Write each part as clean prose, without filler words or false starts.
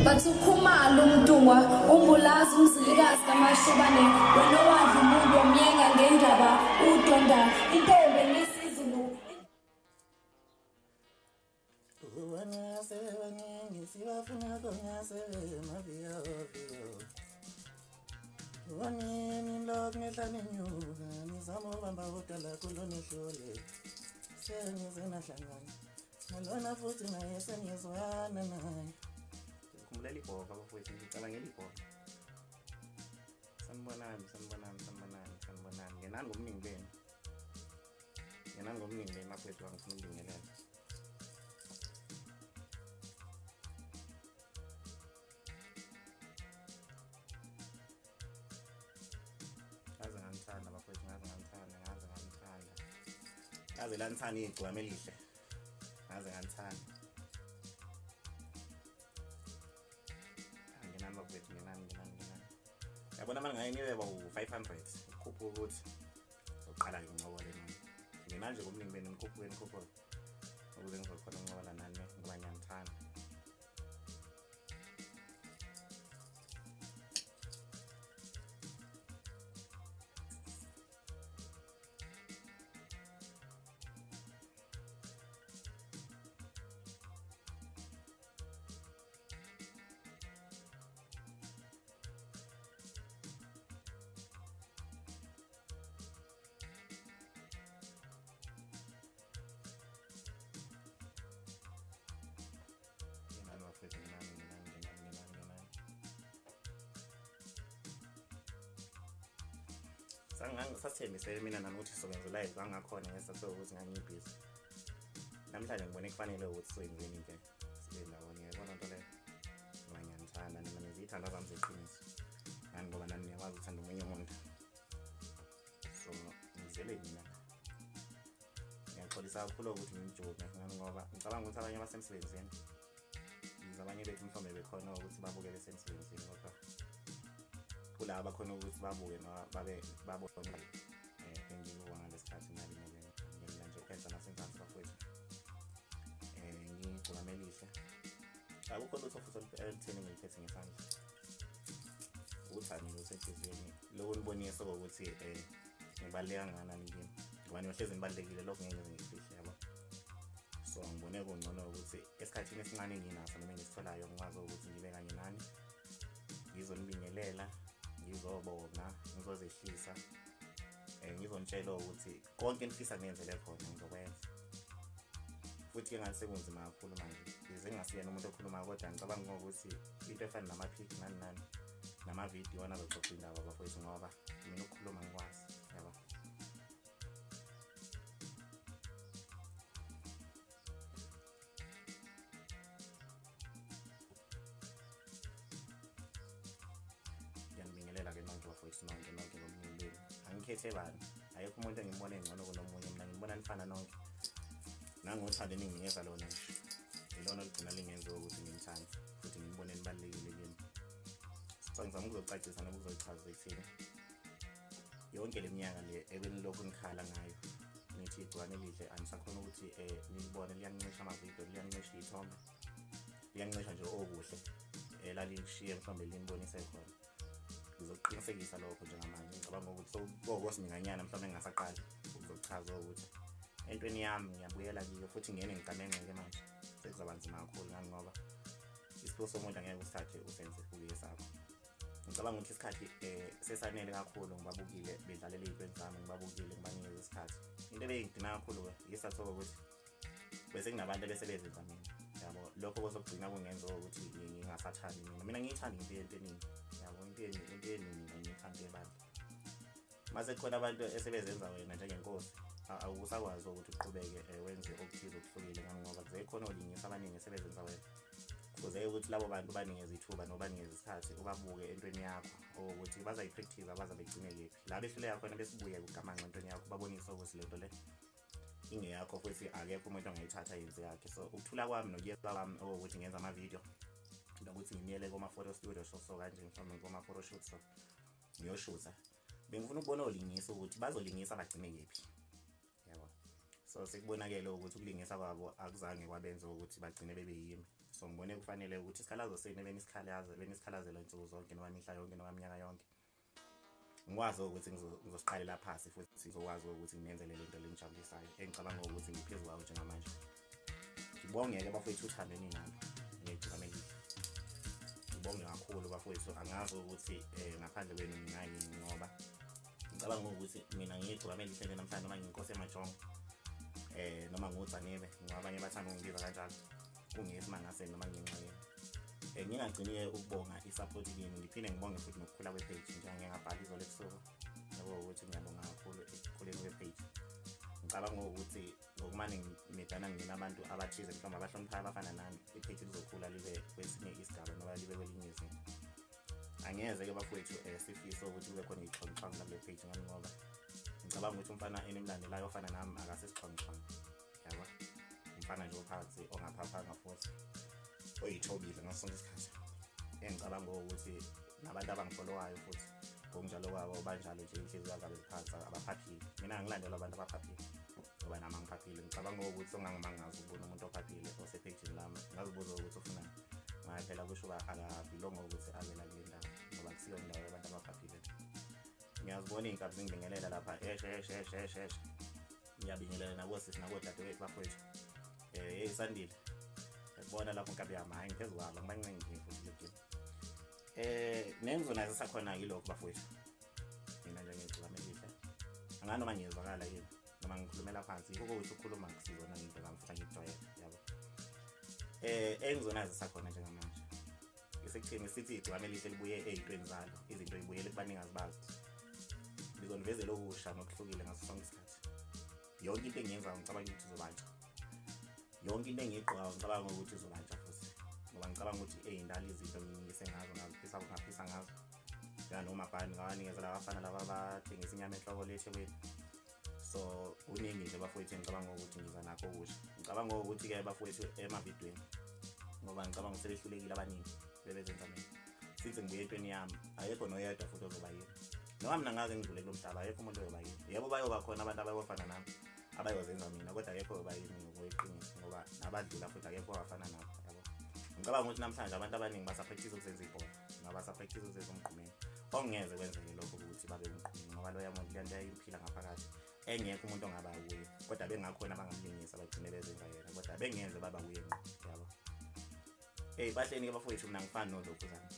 bathukhumala umdungwa umbulazi umzilikazi kamashobane wena wadla umuntu wamyenga ngendaba udonda intombi ngesizulu Wanini log ngehlane nyuka nizama ubamba udala kulo nehlole sengize nahlangana nalona futhi naye sengizwana naye kumlela ibhoka bafowethu ngicabangela ibhoka sanibonani ngenani ngomningi benu mafowethu wangifuna ukubingelela ngaze lanithanda igcwame elihle ngaze nganithanda ngenani bafowethu ngenani yabona manje ngayiniwe ba-500 ukhupha ukuthi uqala ngincokola manje ngemanje kumningi benu nikhuphweni ukuze ngizokhona ukuncokola nani ngoba ngiyanithanda sasithembisele mina nami ukuthi sizokwenza live kangakhona ngesathe ukuthi ngangibhizi namhlanje ngibone kufanele ukuthi soyenzeni nje sibe ndawonye yabona nto leyo ngoba ngiyanithanda nima ngizithanda zami zeqiniso ngani ngoba nani niyakwazi ukuthanda omunye umuntu so ngizele mina ngiyaxolisa kakhulu ukuthi ngimjoke ngani ngoba ngicabanga ukuthi abanye basemsebenzini abanye bethu mhlawumbe bekhona ukuthi babuke besemsebenzini kodwa kula abakhona ukuthi babuke noma babone engikuwa ngalesikhathi nalimele ngina nje ukwenza nasenzansi bafowethu ngigcumamelihle akukho lutho futhi elitheni ngiliphethe ngesandla uthani lusenhliziyweni lokunibonisa ukuthi ngibaleka kangakanani kimi ngoba niyohlezi nibalekile lokho ngeke ngifihle yabo so ngibone kungcono ukuthi esikhathini esincane nginaso noma ngisitholayo ngikwazi ukuthi ngibe kanye nani ngizonibingelela ngizobonga ngizozehlisa ngizonitshela ukuthi konke nifisa ngenzele khona ngizokwenza futhi ke ngasekunzima kakhulu manje ize ngasiyena umuntu okhuluma kodwa ngicabanga ukuthi into efana nama-pic nani nama-video wona azoxoxa indaba bafowethu ngoba mina ukukhuluma ngikwazi yabo nonke ngomnye angikhethe bani ayikho umuntu engibona engcono kunomunye mina ngibona nifana nonke nangothanda ninginikeza lona nje ilona ligcina lingenza ukuthi ngimthande futhi ngibone nibalekile kimi so ngizama ukuzocacisa nokuzochaza ekuthini yonke leminyaka le ebenilokhu nikhala ngayo nithi igcwane elihle anisakhona ukuthi nibone liyancisha amavidiyo liyancisha ithombe liyancisha nje okuhle lalishiye mhlawumbe linibonise khona ngizoqinisekisa lokho njengamanje ngicabanga ukuthi ngokwasinganyana mhlawumbe ngingasaqali ukuzochaza ukuthi entweni yami ngiyabuyela kiyo futhi ngene ngicamengeke manje sekuzoba nzima kakhulu ngani ngoba isipho somuntu angeke usithathe usenze kuye sakho ngicabanga ukuthi isikhathi sesanele kakhulu ngibabukile bedlalela izintweni zami ngibabukile ngibanikeza isikhathi into ebeyidina kakhulu yisathoba ukuthi bese kunabantu besebenza mina yabo lokho kozogcina kungenza ukuthi ngingasathandi mina ngiyithanda into eningi yabo into eningi ngiyithanda abantu mase khona abantu esebenza wena njengenkosi awusakwazi ukuthi uqhubeke wenze okuthize okuhlukile ngani ngoba kuzekhona olingisa abaningi esebenza wena kuze ukuthi labo bantu banikeze ithuba nobanikeze isikhathi ubabuke entweni yakho ukuthi bazayipractice abazabegcineke la behluleka khona besibuye kugamanqa entweni yakho babonise ukuthi lento le ingeyakho futhi akekho umuntu ongayithatha yenze yakhe so ukuthula kwami nokuyeka kwami ukuthi ngenza ama-video nokuthi ngimiyele kuma-photo studio so kanje mhlawumbe kuma-photo shoot so ngiyoshutha bengifuna ukubona olingisa ukuthi bazolingisa bagcine kephi yabo so sekubonakele ukuthi ukulingisa kwabo akuzange kwabenza ukuthi bagcine bebe yimi so so ngibone kufanele ukuthi isikhalazo senu benikhalazela insuku zonke noma mihla yonke noma minyaka yonke ngikwazi ukuthi ngizosiqalela phansi futhi ngizokwazi ukuthi nginenzele lento lengijabulisayo engicabanga ukuthi ngiphezulu kwayo njengamanje. Ngibongeke bafowethu uthando eninalo ngiyicabangela. Ngibonge kakhulu bafowethu, angazi ukuthi ngaphandle kwenu ngingayini ngoba ngicabanga ukuthi mina ngiyicabangela ihlelo namhlanje noma ngiyinkosi emajongo noma nguTsanebe ngoba abanye bathanda ukungibiza kanjalo kungesimangase noma nginxenye. Ngingagciniye ukubonga isupport yini, ngiphinde ngibonge futhi nokukhula kwe-page njengoba ngabhala izolo ebusuku yabo ukuthi ngiyabonga kakhulu ekukhuleni kwe-page. Ngicabanga ukuthi ngokumane ngimedana nginabantu abathize mhlawumbe abahloniphayo abafana nami, i-page lizokhula libe kwesinye isigaba noma libe kwelinye izinga. Angeze-ke bafowethu sifiso ukuthi kube khona ixhwanguxhwangu la kule page ngani ngoba ngicabanga ukuthi umfana enimlandelayo ofana nami akasesixhwanguxhwangu, yabo umfana nje ophansi ongaphaphanga futhi oyithobile ngaso sonke isikhathi. Engicabanga ukuthi nabantu abangifolowayo futhi ngokunjalo kwabo banjalo nje inhliziyo zabo ziphansi abaphaphile. Mina ngilandelwa abantu abaphaphile ngoba nami ngiphaphile. Ngicabanga ukuthi ongangimangazi ukubona umuntu ophaphile osepage lami ngazibuza ukuthi ufunani, ngoba phela kusho akabilonga ukuthi abe la kule ndawo ngoba kusiyo indawo yabantu abaphaphile. Ngiyazibona iy'nkabi zingibingelela lapha eshe ngiyabingelela nabosisi nabodadewethu bafowethu Sandile yakubona lapho nkabi yami, hayi ngiphezu kwabo ngibancengi futhi le game. Nengizonazisa khona yilokho bafowethu, mina nje ngicabangelihle angani noma ngiyezwakala yini noma ngikhulumela phansi yikho ukuthi ukhuluma ngisizona into ngami futhi ngijwayele, yabo. Engizonazisa khona njengamanje isekutheni sithi igcwamelihle libuye ey'ntweni zalo, izinto y'buyele kubanikazi bazo, lizonivezela okusha nokuhlukile ngaso sonke isikhathi. Yonke into engiyenzayo ngicabanga ukuthi izobantsha, yonke into engiyigqokayo ngicabanga ukuthi izobantsha futhi ngoba ngicabanga ukuthi ey'ndala izinto ngingise ngazo ngaphisa ngazo njenganomabhani ngawanikezela abafana laba abathengisa inyama enhloko le eThekwini. So kuningi nje bafowethu ngicabanga ukuthi ngiza nakho okusha. Ngicabanga ukuthi-ke bafowethu emavidweni ngoba ngicabanga ukuthi sebehlulekile abaningi bebezenza mina sithi ngibuye entweni yami ayekho noyedwa futhi ozoba yini noma mina ngaze ngidlule kulo mhlaba ayekho umuntu oyoba yini. Yebo bayoba khona abantu abayofana nami abayozenza mina kodwa akekho oyoba yini ngokweqiniso ngoba nabadlula futhi akekho wafana nabo, yabo. Ngicabanga ukuthi namhlanje abantu abaningi basapractice ukuzenza ibhola ngoba basapractice ukuzenza umgqumeni okungeze kwenzeke lokho ukuthi babe umgqumeni ngoba loya muntu lento yayiphila ngaphakathi engekho umuntu ongaba kuye kodwa bengakhona abangamlingisa bagcine bezenza yena kodwa bengeze baba kuye ngqo, yabo. Bahleni-ke bafowethu mina ngifani nolokhuzana,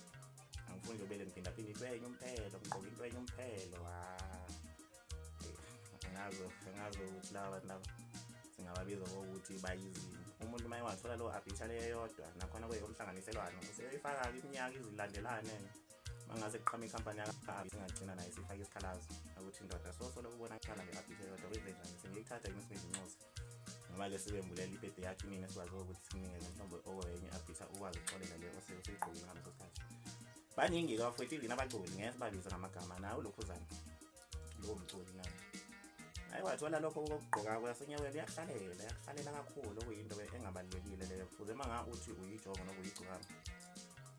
angifuni nje ubele ngiphindaphinde intwenye umphelo ngigqoke intwenye umphelo. Angazi ukuthi laba bantu laba singababiza ngokuthi bayizini. Umuntu uma ewathola lo abhisha leyo yodwa nakhona kweyomhlanganiselwano useyifaka iminyaka izilandelane mangase kuqhama ikhampani yakabi singagcina naye sifake isikhalazo ukuthi indoda sosolo kubonakala nge-abhisha yodwa kwenze njani, sengiyithatha ngesingezinxusa noma-ke sibembulela ibhede yakhe nini esikwazi ukuthi sikunikeze mhlawumbe owenye abhisha ukwazi ukuxolela le oseyigqokile ngaleso sikhathi. Baningi-ke bafowethu even abaculi ngeke sibabize ngamagama nawe ulokhuzana lowo mculi naye naye wathola lokho okugqoka kwasenyaweni yakuhlalela kakhulu okuyinto engabalulekile leyo. Fuze uma uthi uyijongo noma uyigqokama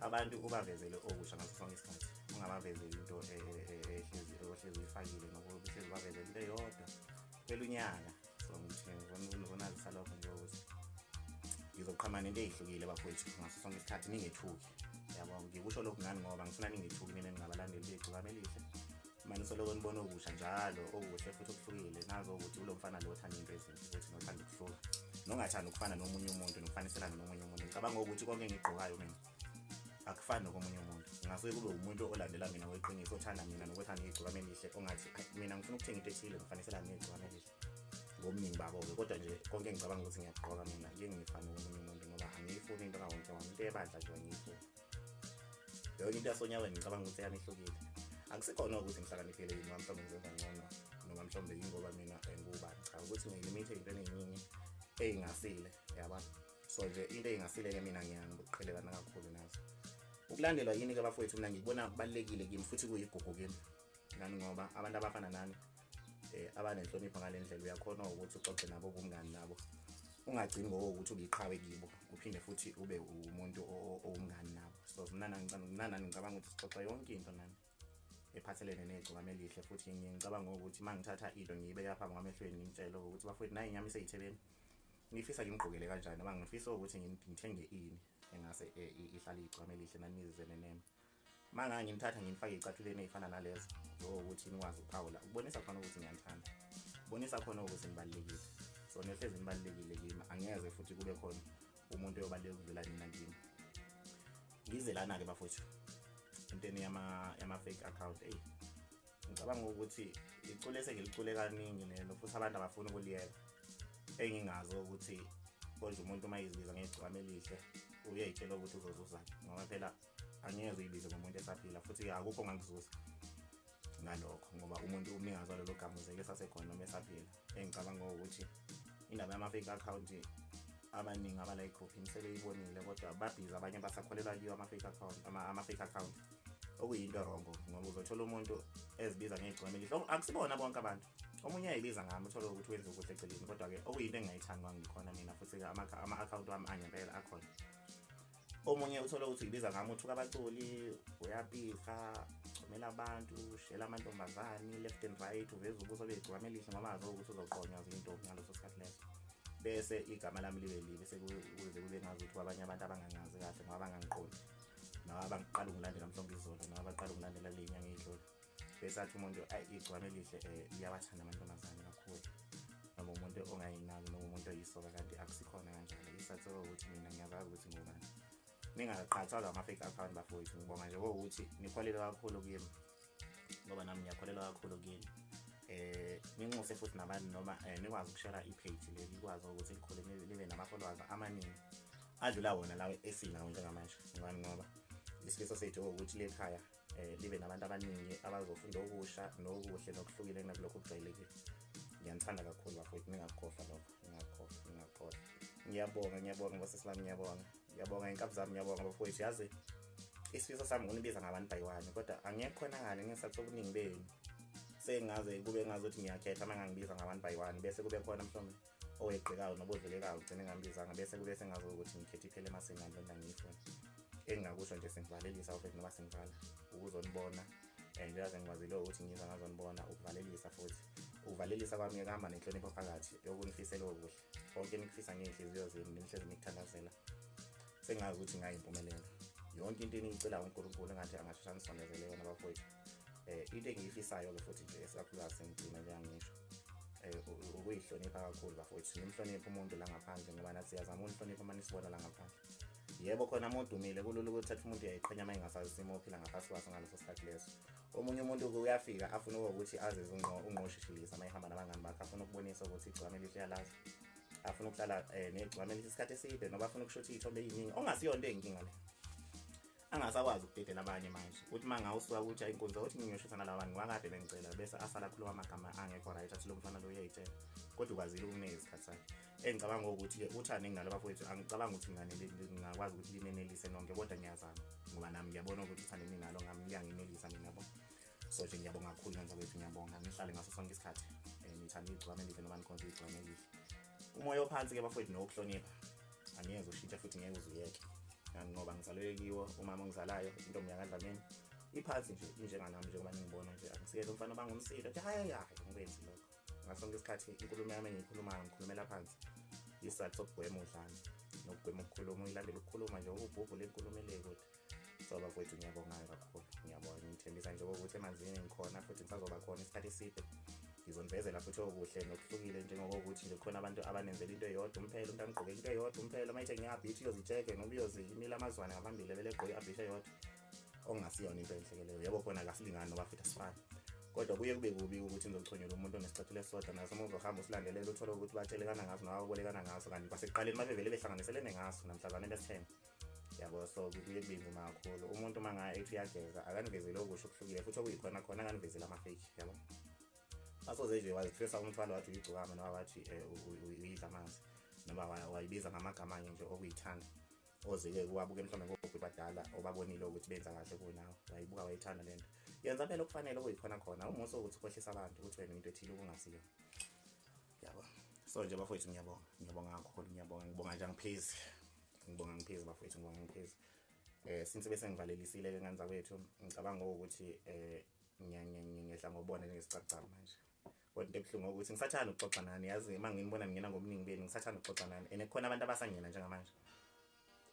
abantu ubavezele okusha ngaso sonke isikhathi, ungabavezeli into ohlezi uyifakile nokuhlezi ubavezele into eyodwa kwelunyaka. So ngizonazisa lokho nje ukuthi ngizoqhama nento ey'hlukile bafowethu ngaso sonke isikhathi ningethuki, yabo. Ngikusho lokhu ngani ngoba ngifuna ningethuki nina ningabalandeli begcikame elihle manje soloko nibona okusha njalo okuhle futhi okuhlukile nazo ukuthi kulo mfana lo othanda into ezinhle futhi nothanda ukuhluka nongathanda ukufana nomunye umuntu nokufaniselana nomunye umuntu. Ngicabanga ukuthi konke engigqokayo mina akufani nokomunye umuntu, ngasuke kube umuntu olandela mina weqiniso othanda mina nokuthanda igcikame elihle ongathi mina ngifuna ukuthenga into ethile ngifaniselana negcikame elihle ngobuningi babo-ke. Kodwa nje konke ngicabanga ukuthi ngiyagqoka mina ngingifani nomunye umuntu ngoba angiyifuni into kawonke wami, into ebandla nje angiyifuni. Yonke into yasonyaweni ngicabanga ukuthi yanihlukile, akusikhona ukuthi ngihlakaniphile yini noma mhlawumbe ngizenza ngcono noma mhlawumbe yingoba mina ngubani, cha ukuthi ngilimithe ey'ntweni ey'ningi ey'ngasile, yaba. So nje into ey'ngasile-ke mina ngiyangiqhelelana kakhulu nazo. Ukulandelwa yini-ke bafowethu mina ngikubona kubalulekile kimi futhi kuyigugu kimi ngani ngoba abantu abafana nani abanenhlonipho ngale ndlela uyakhona ukuthi uxoxe nabo ubumngani nabo ungagcini ngokuthi uliqhawe kibo uphinde futhi ube umuntu owumngani nabo. So mina ngicabanga ukuthi sixoxa yonke into nani ephathelene negcikame elihle futhi ngicabanga ukuthi mangithatha into ngiyibeka phambi kwamehlweni ngimtshela ukuthi bafowethu nayi inyama iseyithebeni ngifisa ngimgqokele kanjani noma ngifisa ukuthi ngithenge ini, engase ihlale igqame elihle nanizizwe neneme manga ngimthatha ngimfake icathuleni ezifana nalezo ukuthi nikwazi ukuphawula ukubonisa khona ukuthi ngiyanthanda bonisa khona ukuthi nibalekile so nehlezi nibalekile kimi angeze futhi kube khona umuntu oyobaleka ukudlula nina kimi ngize lana ke bafowethu intweni yama fake account ngicabanga ukuthi icule sengilicule kaningi lelo futhi abantu abafuna ukuliyeka engingazo ukuthi konje umuntu uma izibiza ngegcwame elihle uyayitshela ukuthi uzozuza ngoba phela angeze uyibize ngomuntu esaphila futhi akukho ongakuzuza ngalokho ngoba umuntu umningazi walelo gama uzeke sasekhona noma esaphila engicabanga ukuthi indaba yama fake account abaningi abala igroup sebeyibonile kodwa babhiza abanye basakholelwa kiyo ama fake account okuyinto wrong ngoba uzothola umuntu ezibiza ngegcwame elihle akusibona bonke abantu omunye ayibiza ngami uthola ukuthi wenza ukuthi eceleni kodwa ke okuyinto engayithandi ngikhona mina futhi ama account wami anyempela akhona omunye uthola ukuthi ibiza ngami uthuka abaculi uyapika ugcomela abantu ushela amantombazane left and right uveza ubuso begcwame elihle ngoba azo ukuthi uzoqonywa izintombi ngaloso sikhathi leso bese igama lami libe libe bese kuze kube ngazi ukuthi abanye abantu abangangazi kahle ngoba bangangiqondi nabo abangiqala ukulandela mhlawumbe izolo nabo abaqala ukulandela le nyanga edlule bese athi umuntu igcwame elihle liyawathanda amantombazane kakhulu noma umuntu ongayinaki noma umuntu oyisoka kanti akusikhona kanjalo isathu ukuthi mina ngiyazazi ukuthi ngubani ningaqhathwa ama fake account bafowethu ngibonga nje ukuthi nikholelwa kakhulu kimi ngoba nami ngiyakholelwa kakhulu kini ninxuse futhi nabantu noma nikwazi ukushare i-page le likwazi ukuthi likhole libe nama-followers amaningi adlula wona lawo esinawo njengamanje ngani ngoba isifiso sethu ukuthi lekhaya libe nabantu abaningi abazofunda okusha nokuhle nokuhlukile kunalokho okujwayelekile ngiyanthanda kakhulu bafowethu ningakukhohlwa lokho ngiyakukhohlwa ngiyabonga ngosesibami ngiyabonga inkabi zami ngiyabonga bafowethu yazi isifiso sami unibiza ngabantu bayiwani kodwa angiyekhonakala ngesathi sobuningi benu sengaze kube ngazothi ngiyakhetha mangangibiza ngabantu bayiwani bese kube khona mhlawumbe oweqhekayo nobodlulekayo ugcine ngambizanga bese kube sengazi ukuthi ngikhethe iphele emasengane lona ngiyifuna engingakusho nje sengivalelisa futhi noba sengivala ukuzonibona njengaze ngikwazile ukuthi ngiza ngazonibona ukuvalelisa futhi ukuvalelisa kwami ngihamba nenhlonipho phakathi yokunifisela okuhle konke nikufisa ngeenhliziyo zenu nihlezi nikuthandazela sengazi ukuthi ngayimpumelelo yonke into eniyicela uNkulunkulu engathi angasheshanisondezele yona bafowethu into engiyifisayo ke futhi nje esakhulayo sengigcina njengangisho ukuyihlonipha kakhulu bafowethu nimhloniphe umuntu la ngaphandle ngoba nathi siyazama ukuhlonipha manisibona la ngaphandle yebo khona umuntu umile kulula ukuthi athe umuntu uyayiqhenya uma engasazi isimo ophila ngaphasi kwaso ngaleso sikhathi leso omunye umuntu uyafika afuna ukuthi azeze ungqoshishilisa uma ehamba nabangani bakhe afuna ukubonisa ukuthi igcwame lihle yalazi afuna ukuhlala negcwame lihle isikhathi eside noba afuna ukushothi iy'thombe ey'ningi ongasiyonto ey'nkinga le angasakwazi ukudedela abanye manje uthi uma ngawusuka ukuthi ayinkunzi ukuthi ngiyoshothana labantu ngwakade bengicela bese asala khuluma amagama angekho right athi lo mfana lo uyayitshela kodwa ukwazile ukunika isikhathi sakhe engicabanga ukuthi-ke uthande nginalo bafowethu angicabanga ukuthi ngingakwazi ukuthi linenelise nonke kodwa ngiyazama ngoba nami ngiyabona ukuthi uthande ninalo ngami liyanginelisa mina yabo so nje ngiyabonga kakhulu ngenza kwethu ngiyabonga nihlale ngaso sonke isikhathi nithanda igcwame elihle noma nikhonza igcwame elihle umoya ophansi-ke bafowethu nokuhlonipha angiyeze ushintshe futhi ngeke uzuyeke ngoba ngizalwe kiwo umama ongizalayo intombi yakadlamini iphansi nje injenganami njengoba ningibona nje angisiyele umfana bangumsilo ethi hayi ngikwenzi lokho ngasonke isikhathi inkulumo yami engiyikhulumayo ngikhulumela phansi isizathu sokugwema udlame nokugwema ukukhuluma uyilandela ukukhuluma nje ubhubhu lenkulumo elekude so bafowethu ngiyabonga kakhulu ngiyabonga ngithembisa nje ukuthi emanzini ngikhona futhi ngisazoba khona isikhathi eside ngizonivezela futhi okuhle nokuhlukile njengokuthi nje khona abantu abanenzela into eyodwa umphela umuntu angigqoke into eyodwa umphela uma ethe ngiyabhithi uyozitsheke noma uyozimila amazwane ngaphambili vele egqoke abhisha eyodwa ongasiyona into enhlekeleyo yebo khona kasilingani noba futhi asifani kodwa kuye kube kubi ukuthi ngizochonyela umuntu onesicathulo esisodwa naso uma uzohamba usilandelela uthole ukuthi batshelekana ngaso nawe ubolekana ngaso kanti kwasekuqaleni bavele behlanganiselene ngaso namhlazane besithemba yabo so kuye kube nzima kakhulu umuntu uma ethi uyageza akanivezele okusho okuhlukile futhi okuyikhona khona akanivezele ama-fake yabo asoze nje wazifisa umthwalo wathi uyigcokama noma wathi uyidla amanzi noma wayibiza ngamagama nje okuyithanda oze-ke kuwabuke mhlawumbe ngogogo badala obabonile ukuthi benza kahle kunawe wayibuka wayithanda lento yenza phela okufanele okuyikhona khona umuso ukuthi ukhohlisa abantu ukuthi wena into ethile okungasiyo yabo so nje bafowethu ngiyabonga kakhulu ngibonga nje ngiphezi bafowethu ngibonga ngiphezi since bese ngivalelisile-ke ngenza kwethu ngicabanga ukuthi ngiyehla ngobona ngesicacana manje kodwa into ebuhlungu ukuthi ngisathanda ukuxoxa nani yazi uma nginibona ngingena ngobuningi benu ngisathanda ukuxoxa nani and khona abantu abasangena njengamanje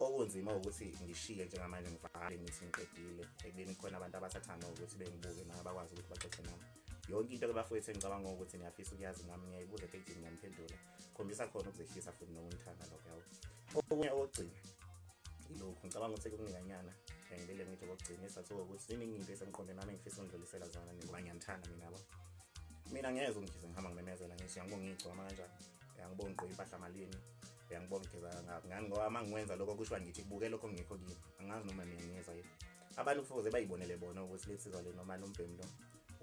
okunzima ukuthi ngishiye njengamanje ngivale ngithi ngiqedile ekubeni khona abantu abasathanda ukuthi bengibuke nabo bakwazi ukuthi baxoxe nami yonke into bafowethu engicabanga ukuthi niyafisa ukuyazi nami ngiyayibuza page ngiyamphindula khombisa khona ukuzehlisa futhi nokungithanda lokho yawo okunye okugcina ilokhu ngicabanga ukuthi kukunikanyana ngibele ngithi okugcina isathu ukuthi ziningi into esemqondweni nami ngifisa ukudlulisela zona ngoba ngiyanthanda mina ngiyeza ngikhize ngihamba ngimemezela ngithi ngiyangibonga igcoma kanjani ngiyangibonga igqoka impahla malini ngiyangibonga igeza ngani ngoba mangikwenza lokho kusho ngithi kubuke lokho ngekho kimi angazi noma mina ngiyeza yini abantu kufuze bayibonele bona ukuthi lensizwa le noma lombhemi lo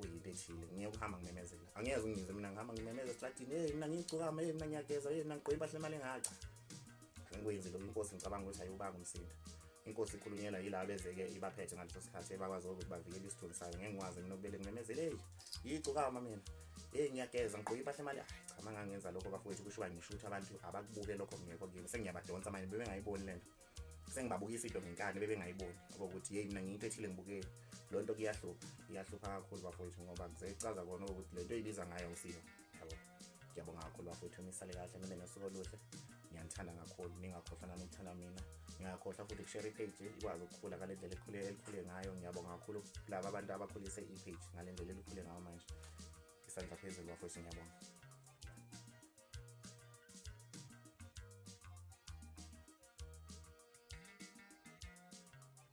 uyinto ethile ngiyokuhamba ngimemezela angiyeza ngize mina ngihamba ngimemeza estradini mina ngiyigcokama mina ngiyageza mina ngigqoka impahla imali engaca ngikwenzi lokho inkosi ngicabanga ukuthi ayubanga umsindo inkosi ikhulunyelwa yilabo bezeke ibaphethe ngaleso sikhathi ebakwazi ukuthi bavikele isithunzi sayo ngeke ngikwazi mina ukubele ngimemezele yigcokama mina ngiyageza ngigqoka impahla imali cha mangangenza lokho bafowethu kusho ngisho ukuthi abantu abakubuke lokho ngekho kimi sengiyabadonsa manje bebengayiboni lento sengibabukisa into ngenkani bebengayiboni ukuthi mina ngiyinto ethile ngibukele lonto iyahlupa kakhulu bafowethu ngoba ngizechaza kona ukuthi lento ibiza ngayo usizo yabo ngiyabonga kakhulu bafowethu nisale kahle nibe nosuku oluhle ngiyanthanda kakhulu ningakhohlwa nami ukuthanda mina ngiyakhohlwa futhi ukushare page ikwazi ukukhula ngale ndlela elikhule ngayo ngiyabonga kakhulu laba abantu abakhulise i-page ngale ndlela elikhule ngayo manje isandla phezulu bafowethu ngiyabonga